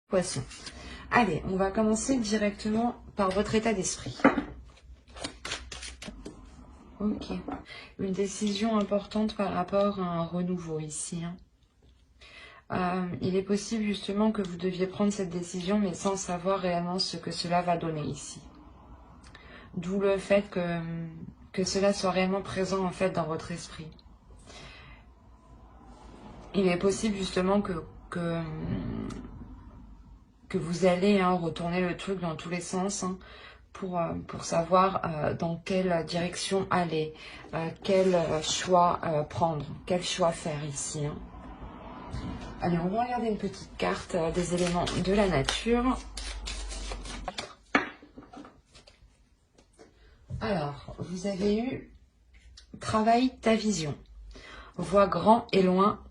Poisson. Allez, on va commencer directement par votre état d'esprit. Ok. Une décision importante par rapport à un renouveau ici. Il est possible justement que vous deviez prendre cette décision, mais sans savoir réellement ce que cela va donner ici. D'où le fait que cela soit réellement présent en fait dans votre esprit. Il est possible justement que vous allez retourner le truc dans tous les sens pour savoir dans quelle direction aller, quel choix prendre, quel choix faire ici. Allez, on va regarder une petite carte des éléments de la nature. Alors, vous avez eu « Travaille ta vision, vois grand et loin,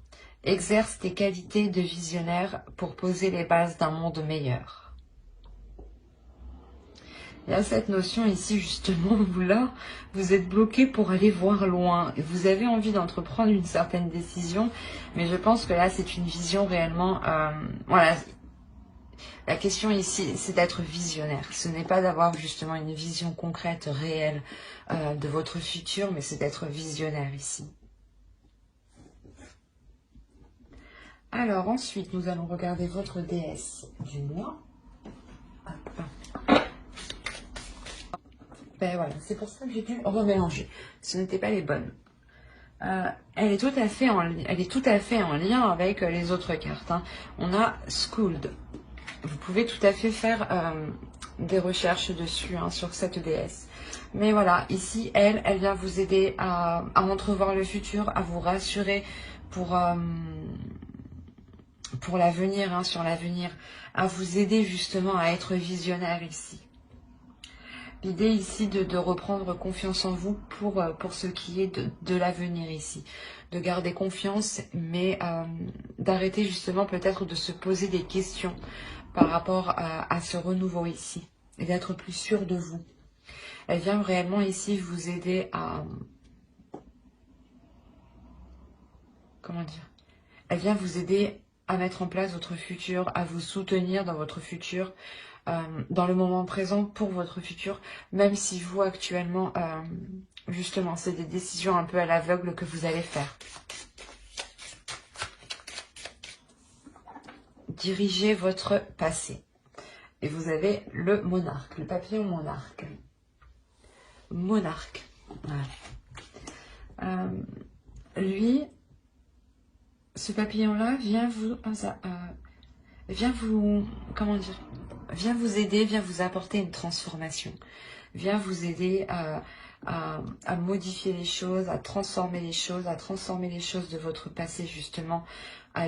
exerce tes qualités de visionnaire pour poser les bases d'un monde meilleur ». Il y a cette notion ici, justement, vous êtes bloqué pour aller voir loin. Vous avez envie d'entreprendre une certaine décision, mais je pense que là, c'est une vision réellement... voilà, la question ici, c'est d'être visionnaire. Ce n'est pas d'avoir justement une vision concrète, réelle de votre futur, mais c'est d'être visionnaire ici. Alors ensuite, nous allons regarder votre déesse du mois. Ben voilà, c'est pour ça que j'ai dû remélanger. Ce n'étaient pas les bonnes. Elle est tout à fait en lien avec les autres cartes. On a Schooled. Vous pouvez tout à fait faire des recherches dessus sur cette déesse. Mais voilà, ici, elle vient vous aider à entrevoir le futur, à vous rassurer pour l'avenir, sur l'avenir, à vous aider justement à être visionnaire ici. L'idée ici de reprendre confiance en vous pour ce qui est de l'avenir ici. De garder confiance, mais d'arrêter justement peut-être de se poser des questions par rapport à ce renouveau ici. Et d'être plus sûr de vous. Elle vient réellement ici vous aider à... Comment dire? Elle vient vous aider à mettre en place votre futur, à vous soutenir dans votre futur, dans le moment présent pour votre futur, même si vous actuellement, justement, c'est des décisions un peu à l'aveugle que vous allez faire. Dirigez votre passé. Et vous avez le monarque, le papillon monarque. Monarque. Voilà. Lui, ce papillon-là vient vous aider, vient vous apporter une transformation, vient vous aider à modifier les choses, à transformer les choses, de votre passé justement, à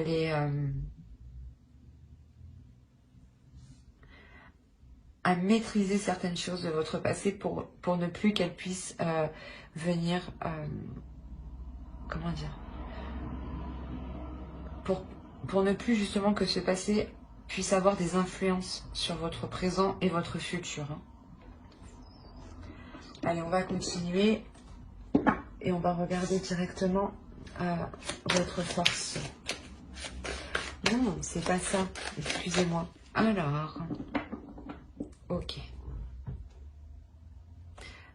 maîtriser certaines choses de votre passé pour ne plus qu'elles puissent venir, comment dire, pour ne plus justement que ce passé puisse avoir des influences sur votre présent et votre futur. Allez, on va continuer et on va regarder directement votre force. Non, c'est pas ça, excusez-moi. Alors, ok.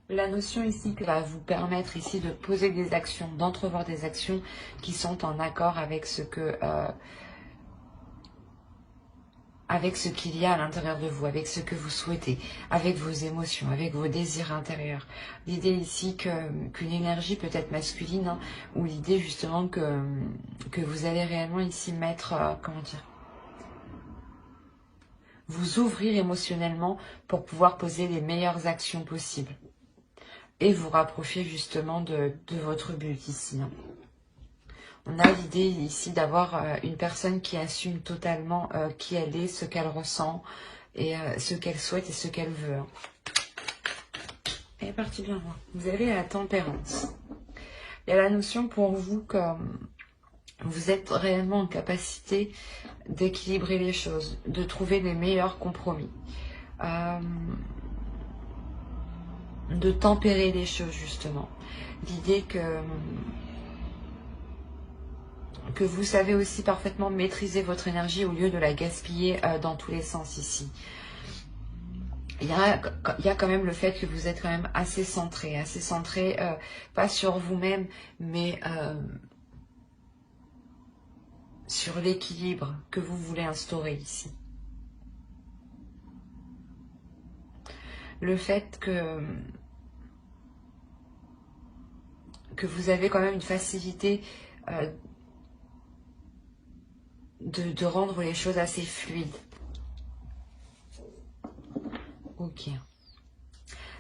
La notion ici qui va vous permettre ici de poser des actions, d'entrevoir des actions qui sont en accord avec ce qu'il y a à l'intérieur de vous, avec ce que vous souhaitez, avec vos émotions, avec vos désirs intérieurs. L'idée ici qu'une énergie peut être masculine, ou l'idée justement que vous allez réellement ici mettre, comment dire, vous ouvrir émotionnellement pour pouvoir poser les meilleures actions possibles. Et vous rapprocher justement de votre but ici. On a l'idée ici d'avoir une personne qui assume totalement qui elle est, ce qu'elle ressent, et ce qu'elle souhaite et ce qu'elle veut. Elle est partie bien loin. Vous avez la tempérance. Il y a la notion pour vous que vous êtes réellement en capacité d'équilibrer les choses, de trouver les meilleurs compromis. De tempérer les choses justement. L'idée que que vous savez aussi parfaitement maîtriser votre énergie au lieu de la gaspiller dans tous les sens ici. Il y a quand même le fait que vous êtes quand même assez centré, pas sur vous-même, mais sur l'équilibre que vous voulez instaurer ici. Le fait que vous avez quand même une facilité de rendre les choses assez fluides. Ok.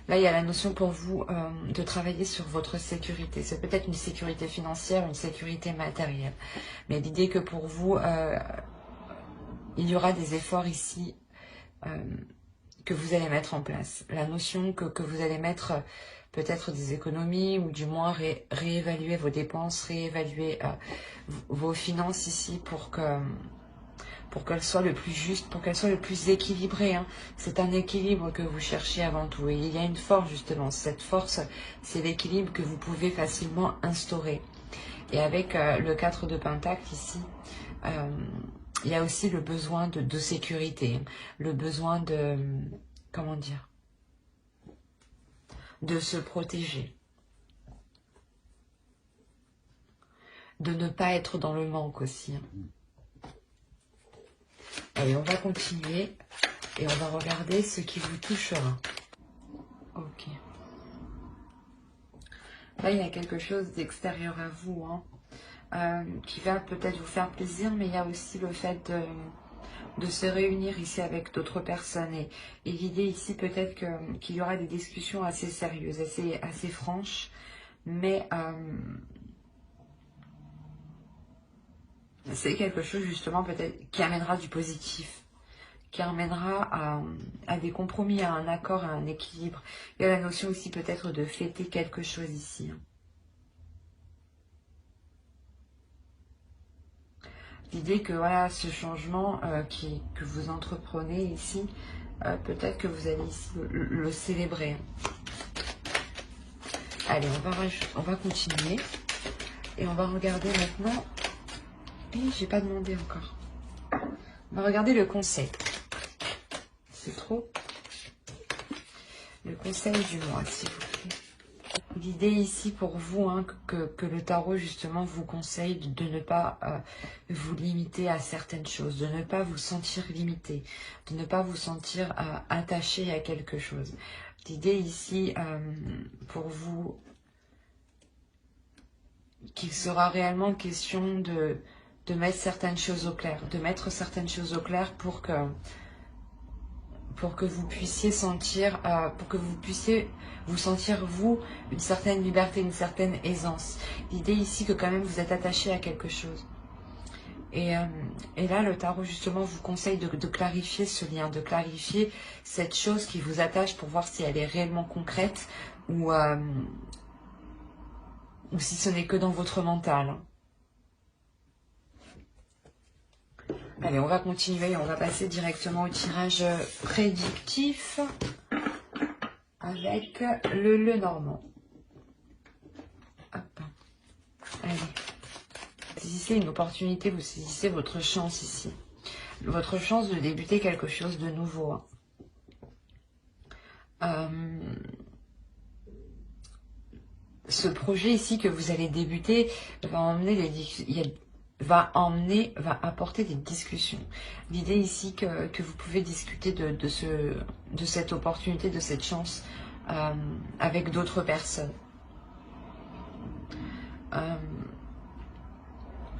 Là, il y a la notion pour vous de travailler sur votre sécurité. C'est peut-être une sécurité financière, une sécurité matérielle. Mais l'idée que pour vous, il y aura des efforts ici que vous allez mettre en place. La notion que vous allez mettre peut-être des économies ou du moins réévaluer vos dépenses, réévaluer vos finances ici pour qu'elles soient le plus justes, pour qu'elles soient le plus équilibrées. Hein. C'est un équilibre que vous cherchez avant tout. Et il y a une force justement. Cette force, c'est l'équilibre que vous pouvez facilement instaurer. Et avec le 4 de Pentacle ici, il y a aussi le besoin de sécurité, le besoin de, comment dire, de se protéger, de ne pas être dans le manque aussi. Allez, on va continuer et on va regarder ce qui vous touchera. Ok. Là, il y a quelque chose d'extérieur à vous, hein, qui va peut-être vous faire plaisir, mais il y a aussi le fait de se réunir ici avec d'autres personnes. Et l'idée ici, peut-être qu'il y aura des discussions assez sérieuses, assez franches, mais c'est quelque chose justement peut-être qui amènera du positif, qui amènera à des compromis, à un accord, à un équilibre. Il y a la notion aussi peut-être de fêter quelque chose ici. L'idée que voilà, ce changement que vous entreprenez ici, peut-être que vous allez ici le célébrer. Allez, on va continuer. Et on va regarder maintenant. Et j'ai pas demandé encore. On va regarder le conseil. C'est trop. Le conseil du mois, s'il vous plaît. L'idée ici pour vous, hein, que le tarot justement vous conseille de ne pas vous limiter à certaines choses, de ne pas vous sentir limité, de ne pas vous sentir attaché à quelque chose. L'idée ici pour vous, qu'il sera réellement question de mettre certaines choses au clair, de mettre certaines choses au clair pour que vous puissiez sentir, vous sentir, vous, une certaine liberté, une certaine aisance. L'idée ici que quand même vous êtes attaché à quelque chose. Et là, le tarot, justement, vous conseille de clarifier ce lien, de clarifier cette chose qui vous attache pour voir si elle est réellement concrète ou si ce n'est que dans votre mental. Allez, on va continuer, on va passer directement au tirage prédictif avec le Normand. Hop. Allez. Saisissez une opportunité, vous saisissez votre chance ici. Votre chance de débuter quelque chose de nouveau. Ce projet ici que vous allez débuter va apporter des discussions. L'idée ici que vous pouvez discuter de cette opportunité, de cette chance avec d'autres personnes.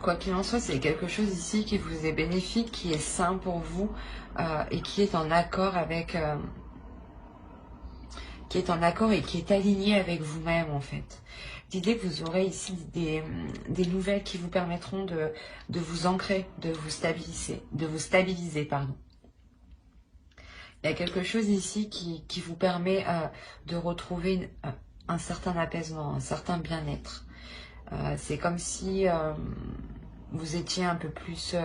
Quoi qu'il en soit, c'est quelque chose ici qui vous est bénéfique, qui est sain pour vous et qui est en accord avec... qui est en accord et qui est aligné avec vous-même en fait. L'idée que vous aurez ici des nouvelles qui vous permettront de vous ancrer, de vous stabiliser, pardon. Il y a quelque chose ici qui vous permet de retrouver un certain apaisement, un certain bien-être. C'est comme si vous étiez un peu plus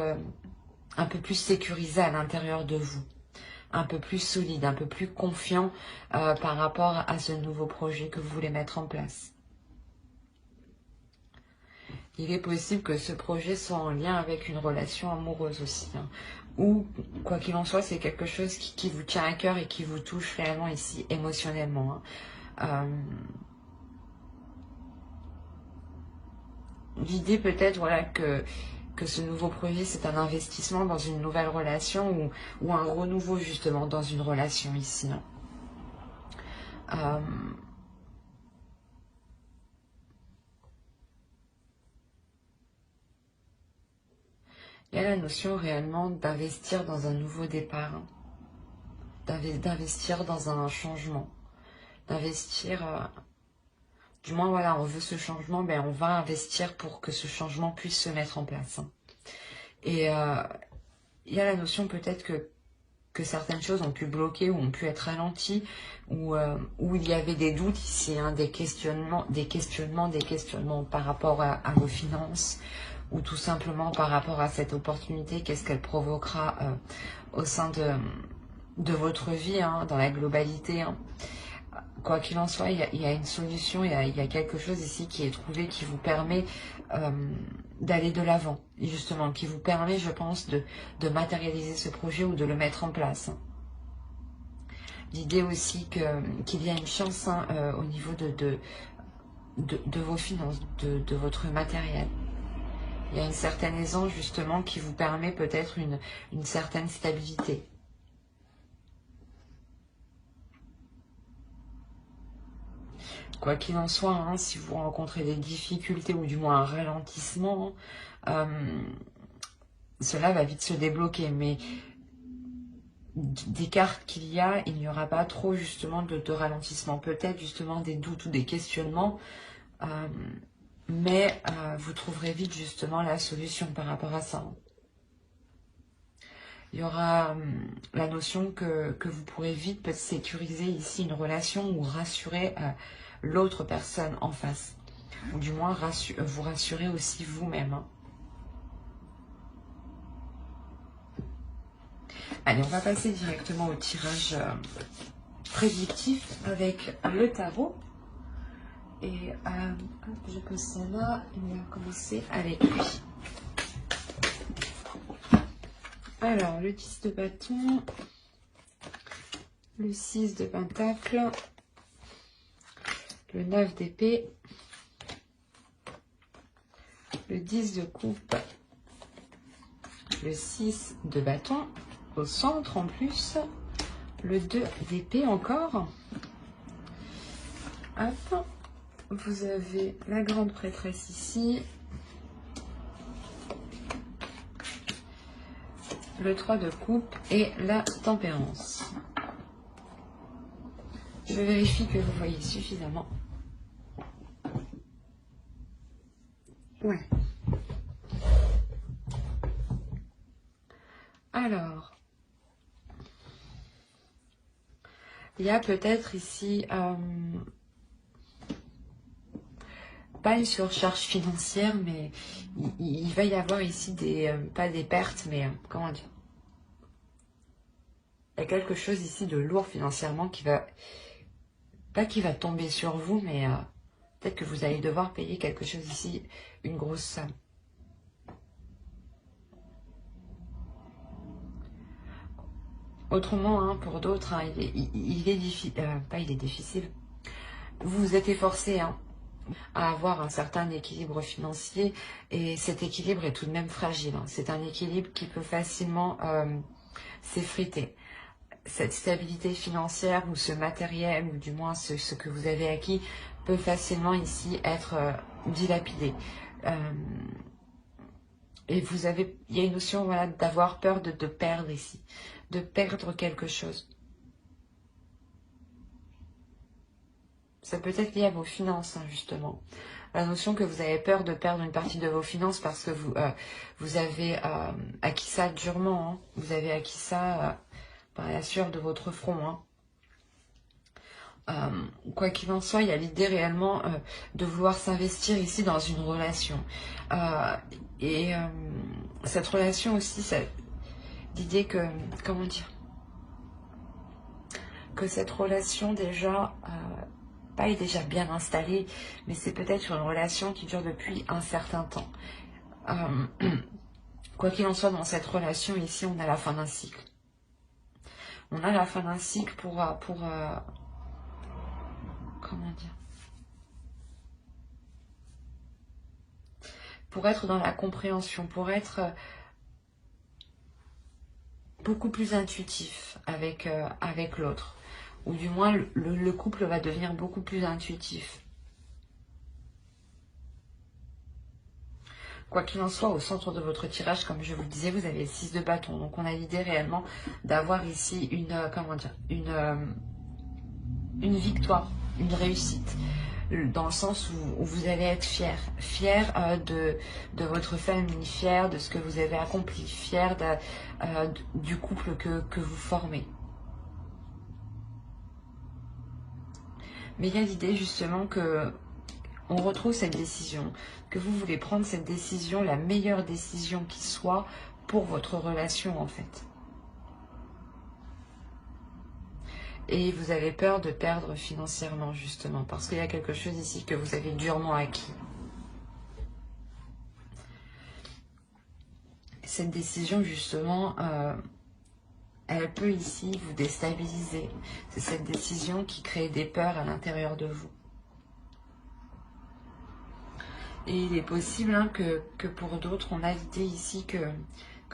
sécurisé à l'intérieur de vous, un peu plus solide, un peu plus confiant par rapport à ce nouveau projet que vous voulez mettre en place. Il est possible que ce projet soit en lien avec une relation amoureuse aussi. Hein. Ou, quoi qu'il en soit, c'est quelque chose qui vous tient à cœur et qui vous touche réellement ici, émotionnellement. Hein. L'idée peut-être, voilà, que ce nouveau projet, c'est un investissement dans une nouvelle relation ou un renouveau, justement, dans une relation ici. Hein. Il y a la notion réellement d'investir dans un nouveau départ, hein. D'investir dans un changement, d'investir, du moins voilà, on veut ce changement, ben on va investir pour que ce changement puisse se mettre en place. Hein. Et il y a la notion peut-être que certaines choses ont pu bloquer ou ont pu être ralenties, ou où il y avait des doutes ici, hein, des questionnements par rapport à vos finances, ou tout simplement par rapport à cette opportunité, qu'est-ce qu'elle provoquera au sein de votre vie, hein, dans la globalité. Hein. Quoi qu'il en soit, il y a une solution, il y a quelque chose ici qui est trouvé, qui vous permet d'aller de l'avant, justement, qui vous permet, je pense, de matérialiser ce projet ou de le mettre en place. Hein. L'idée aussi qu'il y a une chance, hein, au niveau de vos finances, de votre matériel. Il y a une certaine aisance, justement, qui vous permet peut-être une certaine stabilité. Quoi qu'il en soit, hein, si vous rencontrez des difficultés ou du moins un ralentissement, cela va vite se débloquer. Mais des cartes qu'il y a, il n'y aura pas trop justement de ralentissement. Peut-être justement des doutes ou des questionnements, mais vous trouverez vite justement la solution par rapport à ça. Il y aura la notion que vous pourrez vite peut-être sécuriser ici une relation ou rassurer l'autre personne en face. Ou du moins vous rassurer aussi vous-même. Hein. Allez, on va passer directement au tirage prédictif avec le tarot. Et je pose ça là et on va commencer avec lui. Alors, le 10 de bâton, le 6 de pentacle, le 9 d'épée, le 10 de coupe, le 6 de bâton, au centre en plus, le 2 d'épée encore. Hop, vous avez la grande prêtresse ici, le 3 de coupe et la tempérance. Je vérifie que vous voyez suffisamment. Ouais. Alors, il y a peut-être ici pas une surcharge financière, mais il va y avoir ici pas des pertes, mais comment dire, il y a quelque chose ici de lourd financièrement qui va, pas qui va tomber sur vous, mais peut-être que vous allez devoir payer quelque chose ici, une grosse somme. Autrement, hein, pour d'autres, hein, il est difficile, il est difficile. Vous vous êtes efforcé, hein, à avoir un certain équilibre financier et cet équilibre est tout de même fragile. Hein. C'est un équilibre qui peut facilement s'effriter. Cette stabilité financière ou ce matériel ou du moins ce que vous avez acquis peut facilement ici être dilapidé. Et il y a une notion, voilà, d'avoir peur de perdre ici, de perdre quelque chose. Ça peut être lié à vos finances, hein, justement. La notion que vous avez peur de perdre une partie de vos finances parce que vous avez acquis ça durement. Hein. Vous avez acquis ça par la sueur de votre front. Hein. Quoi qu'il en soit, il y a l'idée réellement de vouloir s'investir ici dans une relation. Cette relation aussi, l'idée que, comment dire, que cette relation déjà pas déjà bien installé, mais c'est peut-être une relation qui dure depuis un certain temps. Quoi qu'il en soit, dans cette relation, ici, on a la fin d'un cycle. On a la fin d'un cycle comment dire, pour être dans la compréhension, pour être beaucoup plus intuitif avec l'autre. Ou du moins, le couple va devenir beaucoup plus intuitif. Quoi qu'il en soit, au centre de votre tirage, comme je vous le disais, vous avez le 6 de bâton. Donc, on a l'idée réellement d'avoir ici une victoire, une réussite. Dans le sens où vous allez être fier de votre famille, fier de ce que vous avez accompli, fier du couple que vous formez. Mais il y a l'idée justement que on retrouve cette décision, que vous voulez prendre cette décision, la meilleure décision qui soit pour votre relation en fait. Et vous avez peur de perdre financièrement justement, parce qu'il y a quelque chose ici que vous avez durement acquis. Cette décision justement, elle peut ici vous déstabiliser. C'est cette décision qui crée des peurs à l'intérieur de vous. Et il est possible que pour d'autres, on a l'idée ici que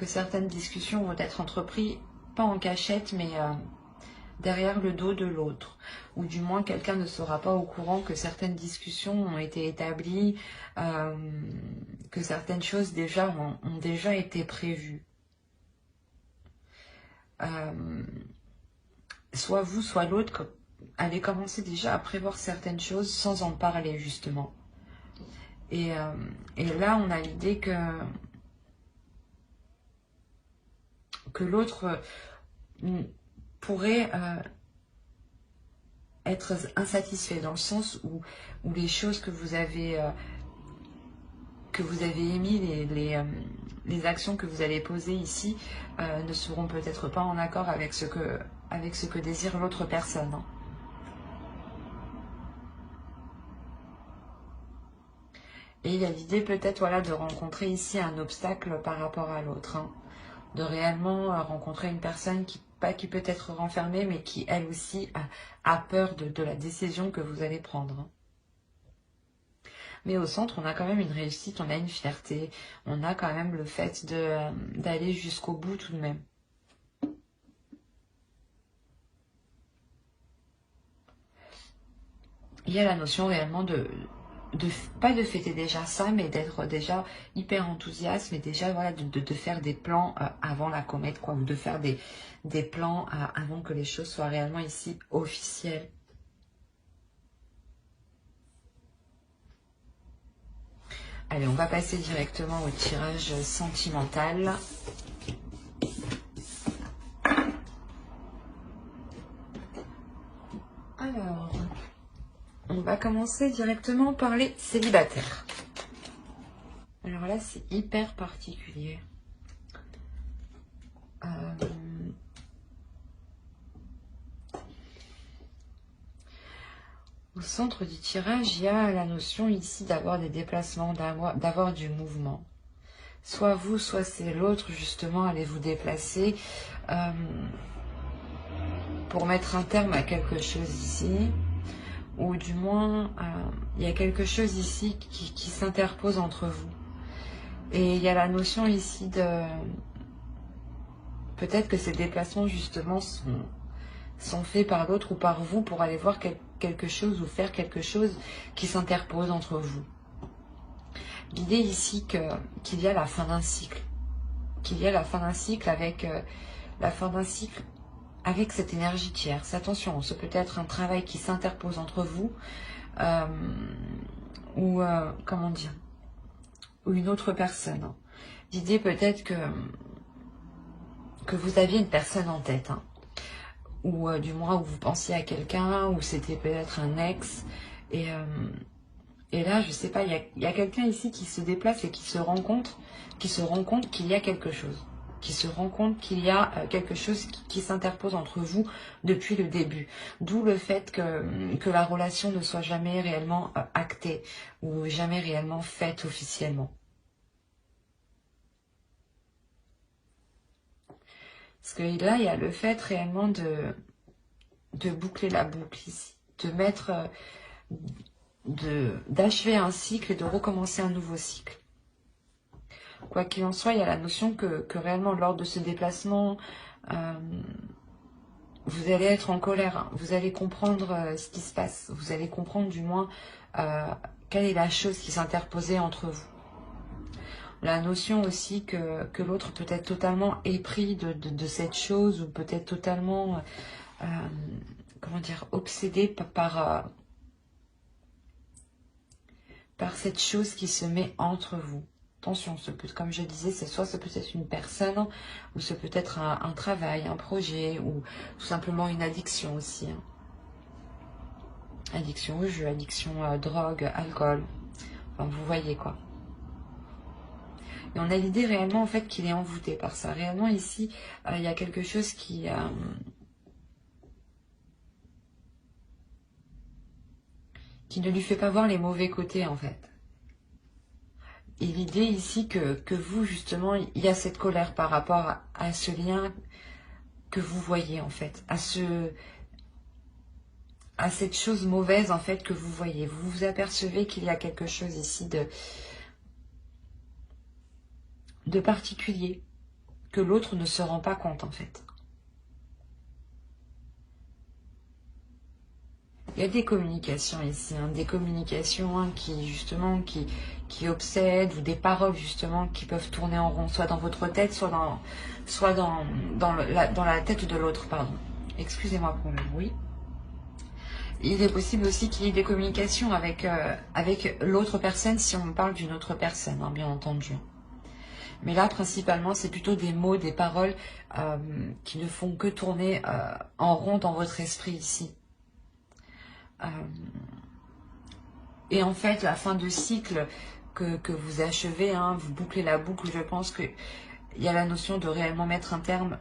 certaines discussions vont être entreprises, pas en cachette, mais derrière le dos de l'autre. Ou du moins, quelqu'un ne sera pas au courant que certaines discussions ont été établies, que certaines choses ont déjà été prévues. Soit vous, soit l'autre, allez commencer déjà à prévoir certaines choses sans en parler, justement. Et là, on a l'idée que l'autre pourrait être insatisfait, dans le sens où les choses que vous avez émis, les actions que vous allez poser ici ne seront peut-être pas en accord avec ce que désire l'autre personne. Hein. Et il y a l'idée peut-être de rencontrer ici un obstacle par rapport à l'autre. Hein. De réellement rencontrer une personne qui peut être renfermée, mais qui elle aussi a peur de la décision que vous allez prendre. Hein. Mais au centre, on a quand même une réussite, on a une fierté, on a quand même le fait d'aller jusqu'au bout tout de même. Il y a la notion réellement pas de fêter déjà ça, mais d'être déjà hyper enthousiaste, mais déjà de faire des plans avant la comète, quoi, ou de faire des plans avant que les choses soient réellement ici officielles. Allez, on va passer directement au tirage sentimental. Alors, on va commencer directement par les célibataires. Alors là, c'est hyper particulier. Au centre du tirage, il y a la notion ici d'avoir des déplacements, d'avoir du mouvement. Soit vous, soit c'est l'autre, justement, allez vous déplacer pour mettre un terme à quelque chose ici. Ou du moins, il y a quelque chose ici qui s'interpose entre vous. Et il y a la notion ici de... Peut-être que ces déplacements, justement, sont faits par l'autre ou par vous pour aller voir quelque chose ou faire quelque chose qui s'interpose entre vous. L'idée ici qu'il y a la fin d'un cycle. Qu'il y a la fin d'un cycle avec cette énergie tierce. Attention, ce peut être un travail qui s'interpose entre vous ou comment dire, ou une autre personne. L'idée peut-être que vous aviez une personne en tête, hein, ou du moins où vous pensiez à quelqu'un, ou c'était peut-être un ex, et là, je sais pas, il y a quelqu'un ici qui se déplace et qui se rend compte qu'il y a quelque chose. qui se rend compte qu'il y a quelque chose qui s'interpose entre vous depuis le début. D'où le fait que la relation ne soit jamais réellement actée ou jamais réellement faite officiellement. Parce que là, il y a le fait réellement de boucler la boucle ici, de mettre, d'achever un cycle et de recommencer un nouveau cycle. Quoi qu'il en soit, il y a la notion que réellement lors de ce déplacement, vous allez être en colère, hein. Vous allez comprendre ce qui se passe, vous allez comprendre du moins quelle est la chose qui s'interposait entre vous. La notion aussi que l'autre peut être totalement épris de cette chose ou peut-être totalement, comment dire, obsédé par cette chose qui se met entre vous. Attention, comme je disais, ça peut être une personne, ou ça peut être un travail, un projet, ou tout simplement une addiction aussi. Hein. Addiction au jeu, addiction à drogue, alcool. Enfin, vous voyez quoi. Et on a l'idée réellement en fait qu'il est envoûté par ça. Réellement ici, il y a quelque chose qui ne lui fait pas voir les mauvais côtés en fait. Et l'idée ici que vous, justement, il y a cette colère par rapport à ce lien que vous voyez, en fait, à cette chose mauvaise, en fait, que vous voyez. Vous vous apercevez qu'il y a quelque chose ici de particulier, que l'autre ne se rend pas compte, en fait. Il y a des communications ici, hein, des communications qui, justement, qui obsèdent, ou des paroles, justement, qui peuvent tourner en rond, soit dans votre tête, soit dans la tête de l'autre, pardon. Excusez-moi pour le bruit. Il est possible aussi qu'il y ait des communications avec l'autre personne, si on parle d'une autre personne, hein, bien entendu. Mais là, principalement, c'est plutôt des mots, des paroles qui ne font que tourner en rond dans votre esprit ici. Et en fait, la fin de cycle que vous achevez, hein, vous bouclez la boucle, je pense qu'il y a la notion de réellement mettre un terme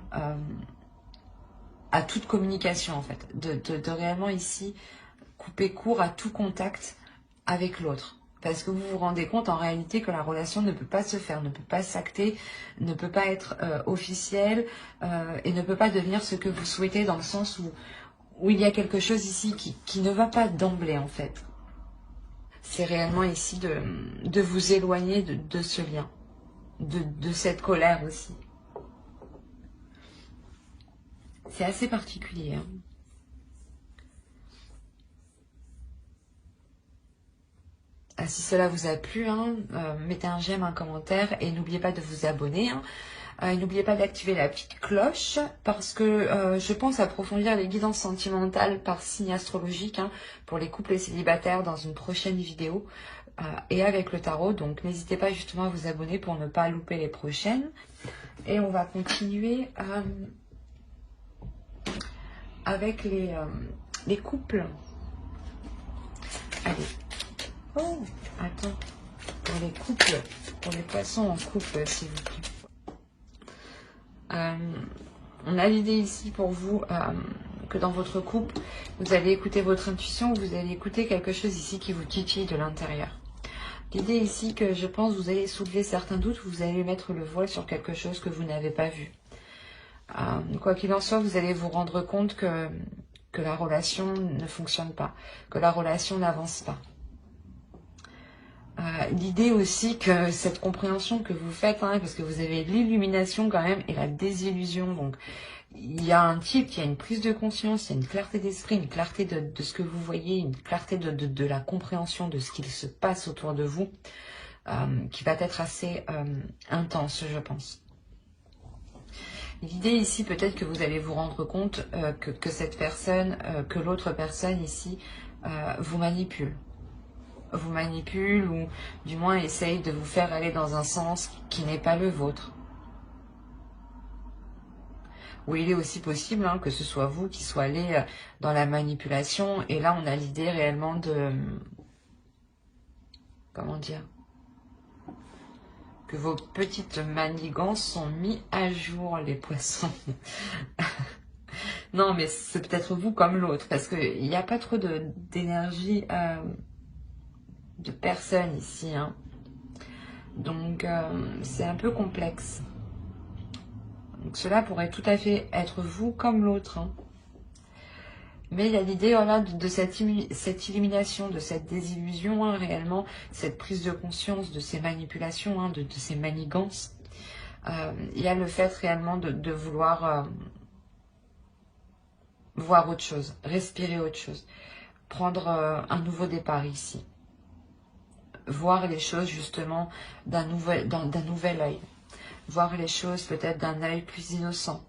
à toute communication, en fait. De réellement ici couper court à tout contact avec l'autre. Parce que vous vous rendez compte en réalité que la relation ne peut pas se faire, ne peut pas s'acter, ne peut pas être officielle et ne peut pas devenir ce que vous souhaitez, dans le sens où il y a quelque chose ici qui ne va pas d'emblée en fait. C'est réellement ici de vous éloigner de ce lien, de cette colère aussi. C'est assez particulier. Hein. Si cela vous a plu, hein, mettez un j'aime, un commentaire et n'oubliez pas de vous abonner. Hein. N'oubliez pas d'activer la petite cloche parce que je pense approfondir les guidances sentimentales par signe astrologique hein, pour les couples célibataires dans une prochaine vidéo et avec le tarot. Donc n'hésitez pas justement à vous abonner pour ne pas louper les prochaines. Et on va continuer avec les couples. Allez. Oh, attends. Pour les couples, pour les poissons en couple, s'il vous plaît. On a l'idée ici pour vous que dans votre couple, vous allez écouter votre intuition, vous allez écouter quelque chose ici qui vous titille de l'intérieur. L'idée ici que je pense vous allez soulever certains doutes, vous allez mettre le voile sur quelque chose que vous n'avez pas vu. Quoi qu'il en soit, vous allez vous rendre compte que la relation ne fonctionne pas, que la relation n'avance pas. L'idée aussi que cette compréhension que vous faites, hein, parce que vous avez l'illumination quand même et la désillusion, donc il y a un tilt, il y a une prise de conscience, il y a une clarté d'esprit, une clarté de ce que vous voyez, une clarté de la compréhension de ce qu'il se passe autour de vous, qui va être assez intense, je pense. L'idée ici, peut-être que vous allez vous rendre compte que cette personne, que l'autre personne ici, vous manipule. Vous manipule ou du moins essaye de vous faire aller dans un sens qui n'est pas le vôtre. Ou il est aussi possible hein, que ce soit vous qui soyez allé dans la manipulation et là on a l'idée réellement de... Comment dire que vos petites manigances sont mises à jour, les poissons. Non, mais c'est peut-être vous comme l'autre, parce qu'il n'y a pas trop d'énergie de personne ici, hein. Donc, c'est un peu complexe. Donc, cela pourrait tout à fait être vous comme l'autre, hein. Mais il y a l'idée voilà, de cette illumination, de cette désillusion, hein, réellement, cette prise de conscience de ces manipulations, hein, de ces manigances. Il y a le fait réellement de vouloir voir autre chose, respirer autre chose, prendre un nouveau départ ici. Voir les choses justement d'un nouvel œil. Voir les choses peut-être d'un œil plus innocent.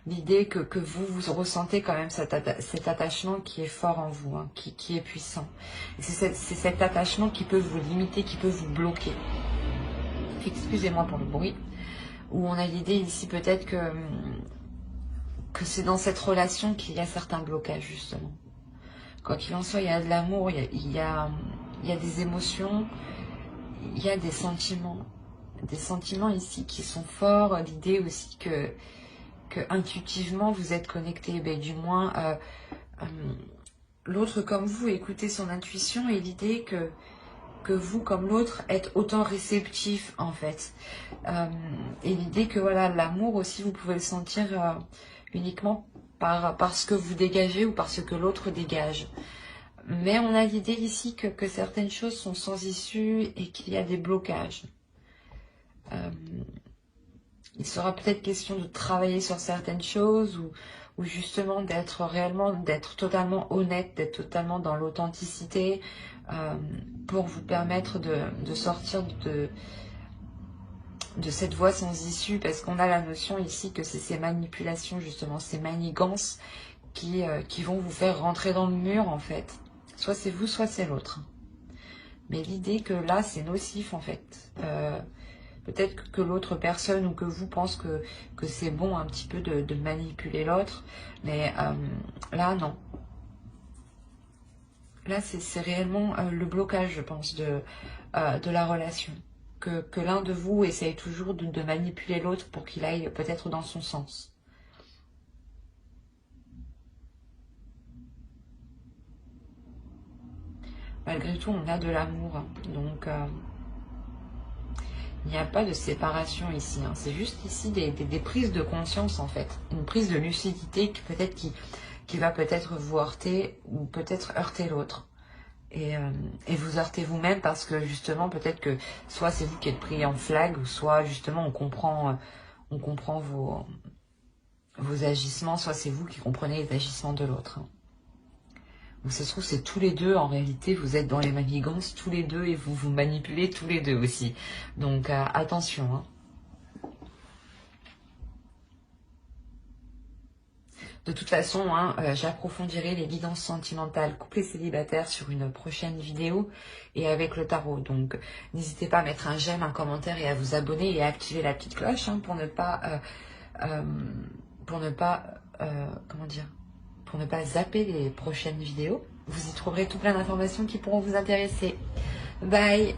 L'idée que vous ressentez quand même cet attachement qui est fort en vous, hein, qui est puissant. C'est cet attachement qui peut vous limiter, qui peut vous bloquer. Excusez-moi pour le bruit. Où on a l'idée ici peut-être que c'est dans cette relation qu'il y a certains blocages justement. Quoi qu'il en soit, il y a de l'amour, il y a des émotions, il y a des sentiments. Des sentiments ici qui sont forts. L'idée aussi que intuitivement vous êtes connecté, ben, du moins l'autre comme vous écoutez son intuition, et l'idée que vous comme l'autre êtes autant réceptif en fait, et l'idée que voilà, l'amour aussi vous pouvez le sentir uniquement par ce que vous dégagez ou par ce que l'autre dégage. Mais on a l'idée ici que certaines choses sont sans issue et qu'il y a des blocages. Il sera peut-être question de travailler sur certaines choses ou justement d'être totalement honnête, d'être totalement dans l'authenticité pour vous permettre de sortir de cette voie sans issue, parce qu'on a la notion ici que c'est ces manipulations, justement, ces manigances qui vont vous faire rentrer dans le mur en fait. Soit c'est vous, soit c'est l'autre. Mais l'idée que là, c'est nocif en fait. Peut-être que l'autre personne ou que vous pense que c'est bon un petit peu de manipuler l'autre. Mais là, non. Là, c'est réellement le blocage, je pense, de la relation. Que l'un de vous essaye toujours de manipuler l'autre pour qu'il aille peut-être dans son sens. Malgré tout, on a de l'amour. Donc... il n'y a pas de séparation ici, hein. C'est juste ici des prises de conscience en fait. Une prise de lucidité qui va peut-être vous heurter ou peut-être heurter l'autre. Et vous heurter vous-même parce que justement peut-être que soit c'est vous qui êtes pris en flag, ou soit justement on comprend vos agissements, soit c'est vous qui comprenez les agissements de l'autre, hein. Donc ça se trouve c'est tous les deux, en réalité vous êtes dans les manigances tous les deux et vous vous manipulez tous les deux aussi. Donc attention, hein. De toute façon, hein, j'approfondirai les guidances sentimentales couplées célibataires sur une prochaine vidéo et avec le tarot. Donc n'hésitez pas à mettre un j'aime, un commentaire et à vous abonner et à activer la petite cloche, hein, pour ne pas zapper les prochaines vidéos. Vous y trouverez tout plein d'informations qui pourront vous intéresser. Bye!